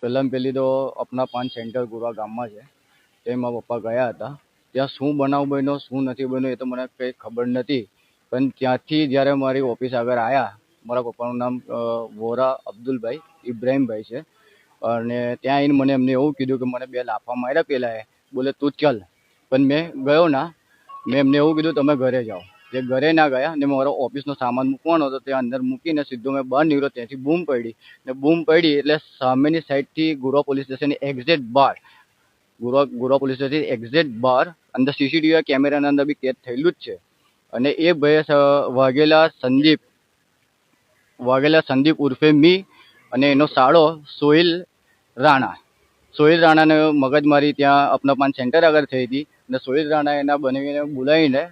પહેલાં પહેલી તો આપણા 5 સેન્ટર ગુરવા ગામમાં છે. તે મારા પપ્પા ગયા હતા. ત્યાં શું બનાવ બન્યો શું નથી બન્યો એ તો મને કંઈ ખબર નથી. પણ ત્યાંથી જ્યારે મારી ઓફિસ આગળ આવ્યા, મારા પપ્પાનું નામ વોરા અબ્દુલભાઈ ઇબ્રાહીમભાઈ છે. અને ત્યાં આવીને મને એમને એવું કીધું કે મને 2 લાફા માર્યા પહેલાં. બોલે તું ચાલ. પણ મેં ગયો ના. મેં એમને એવું કીધું તમે ઘરે જાઓ. જે ઘરે ના ગયા ને મારો ઓફિસનો સામાન મૂકવાનો હતો ત્યાં અંદર મૂકીને સીધો મેં બહાર નીકળ્યો. ત્યાંથી બૂમ પડી ને બૂમ પડી એટલે સામેની સાઈડથી ગુરવા પોલીસ સ્ટેશનની એક્ઝેક્ટ બહાર ગુરવા પોલીસ સ્ટેશન એક્ઝેક્ટ બહાર અંદર સીસીટીવી કેમેરાના અંદર બી કેદ થયેલું જ છે. અને એ ભાઈ વાઘેલા સંદીપ ઉર્ફે મી અને એનો સાળો સોહિલ રાણાને મગજમારી ત્યાં આપણા 5 સેન્ટર આગળ થઈ હતી. અને સોહિલ રાણા એના બનેવીને બોલાવીને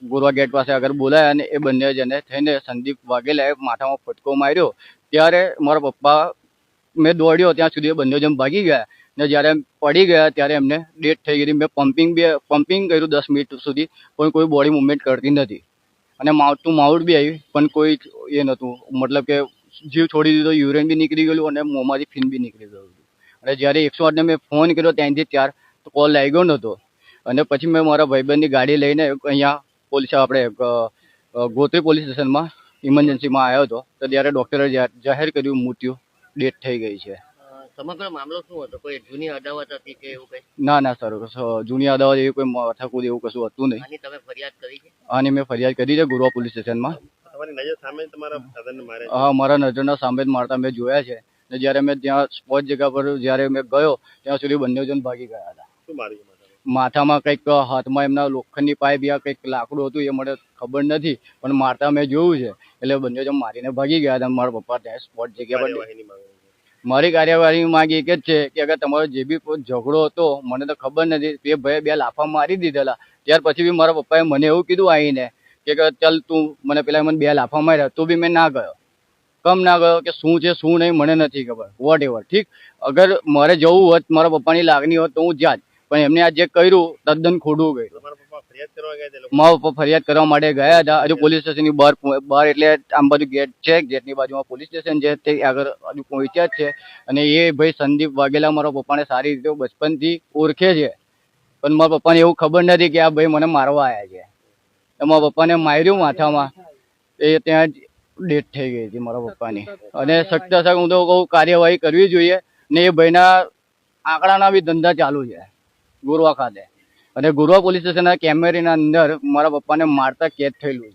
ગુરવા ગેટ પાસે આગળ બોલાયા અને એ બંને જણે થઈને સંદીપ વાઘેલાએ માથામાં ફટકો માર્યો. ત્યારે મારા પપ્પા મેં દોડ્યો ત્યાં સુધી એ બંને જણ ભાગી ગયા. ને જ્યારે પડી ગયા ત્યારે એમને ડેથ થઈ ગઈ. મેં પમ્પિંગ કર્યું 10 મિનિટ સુધી, પણ કોઈ બોડી મુવમેન્ટ કરતી નથી. અને માઉથ ટુ માઉથ બી આવી પણ કોઈ એ નહોતું, મતલબ કે જીવ છોડી દીધો. યુરિન બી નીકળી ગયેલું અને મોંમાંથી ફીન બી નીકળી ગયું. અને જ્યારે 108ને મેં ફોન કર્યો ત્યાંથી 4 તો કોલ લાગ્યો નહોતો. અને પછી મેં મારા ભાઈબંધની ગાડી લઈને અહીંયા આપણે ગોત્રી પોલીસ સ્ટેશનમાં ઇમરજન્સીમાં આવ્યો હતો. તો ત્યારે ડૉક્ટરે જાહેર કર્યું મૃત્યુ ડેથ થઈ ગઈ છે. સમગ્ર મામલો શું હતો? કોઈ જૂની અદાવત હતી કે એવું કંઈ? ના સર, જૂની અદાવત એવી કોઈ માથાકૂટ એવું કશું હતું નહીં. આની તમે ફરિયાદ કરી છે? આની મેં ફરિયાદ કરી છે ગુરવા પોલીસ સ્ટેશનમાં. તમારી નજર સામે તમારા ફાધરને મારે? હા, મારા નજરના સામે જ મારતા મેં જોયા છે. ને જ્યારે મેં ત્યાં સ્પોટ જગ્યા પર જ્યારે મેં ગયો ત્યાં સુધી બંને જણ ભાગી ગયા હતા. શું માર્યું? માથામાં કંઈક, હાથમાં એમના લોખંડની પાઇપ યા કંઈક લાકડું હતું, એ મને ખબર નથી. પણ મારતા મેં જોયું છે. એટલે બંને જણ મારીને ભાગી ગયા હતા. મારા પપ્પા ત્યાં સ્પોટ જગ્યા પર. મારી કાર્યવાહી માંગ એક જ છે કે અગર તમારો જે બી કોઈ ઝઘડો હતો, મને તો ખબર નથી, એ ભાઈએ 2 લાફા મારી દીધેલા. ત્યાર પછી બી મારા પપ્પાએ મને એવું કીધું આવીને કે ચાલ તું મને પેલા મને 2 લાફા માર્યા, તો બી મેં ના ગયો. ના ગયો કે શું છે શું નહીં મને નથી ખબર. વોટ એવર, ઠીક. અગર મારે જવું હોત, મારા પપ્પાની લાગણી હોત તો હું જાત. પણ એમને આ જે કર્યું તદ્દન ખોટું કર્યું. મારા પપ્પા ફરિયાદ કરવા માટે ગયા હતા. હજુ પોલીસ સ્ટેશનની બહાર એટલે આમ બાજુ ગેટ છે, ગેટની બાજુમાં પોલીસ સ્ટેશન છે, તે આગળ હજુ પહોંચ્યા જ છે. અને એ ભાઈ સંદીપ વાઘેલા મારા પપ્પાને સારી રીતે બચપનથી ઓળખે છે. પણ મારા પપ્પાને એવું ખબર નથી કે આ ભાઈ મને મારવા આવ્યા છે. મારા પપ્પાને માર્યું માથામાં, એ ત્યાં જ ડેથ થઈ ગઈ હતી મારા પપ્પાની. અને સખ્ત હું તો કહું કાર્યવાહી કરવી જોઈએ. ને એ ભાઈના આંકડાના બી ધંધા ચાલુ છે ગુરવા ખાતે. અને ગુરવા પોલીસ સ્ટેશનના કેમેરાના અંદર મારા પપ્પાને મારતા કેદ થયેલું છે.